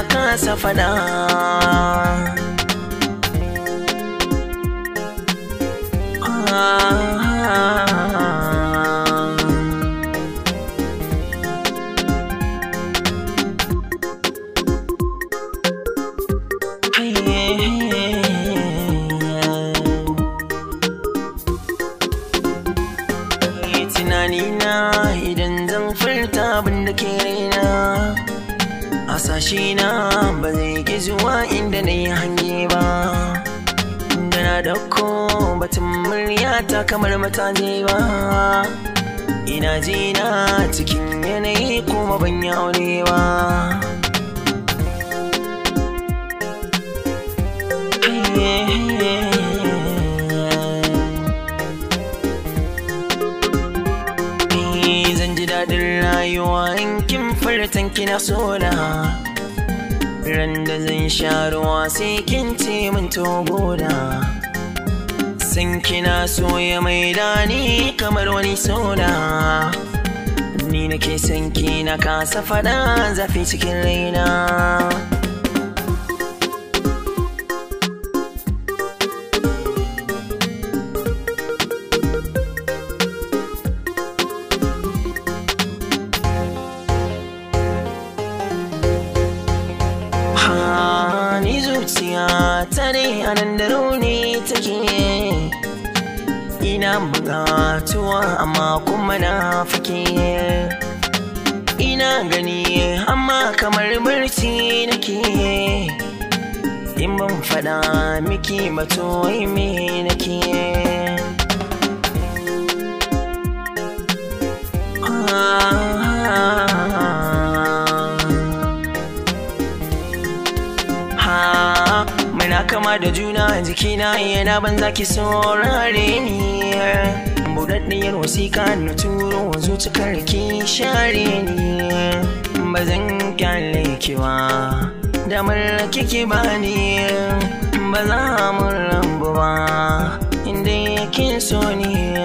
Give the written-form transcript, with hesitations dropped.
kasa fada. Tunanina idan zan furta abin da ke raina, hasashina ba zai ki zuwa inda na yi hange ba. Da na dauko batun muryata kamar mataje ba, ina jina cikin yanayi kuma ban yi aure ba. Zan ji daɗin rayuwa in kin furtan kina sona. Ran da zan sha ruwa sai kin ce min to goda. San kina so ya maida ni kamar wani soda. Ni nake san ki na kasa fada zafi cikin raina. Ni zuciya ta ne anan da rauni take, ina bugatuwa amma kuma na fake. Ina gani amma kamar barci nake, in ban fada miki ba to wai me nake. Muna kama da juna jikina yana ban zaki saurare ni. Budaddiyar wasiƙa na turo zuciyar ki share ni. Ba zan kyale ki ba, damar kike bani. Ba za mu rabu ba inda kin so ni.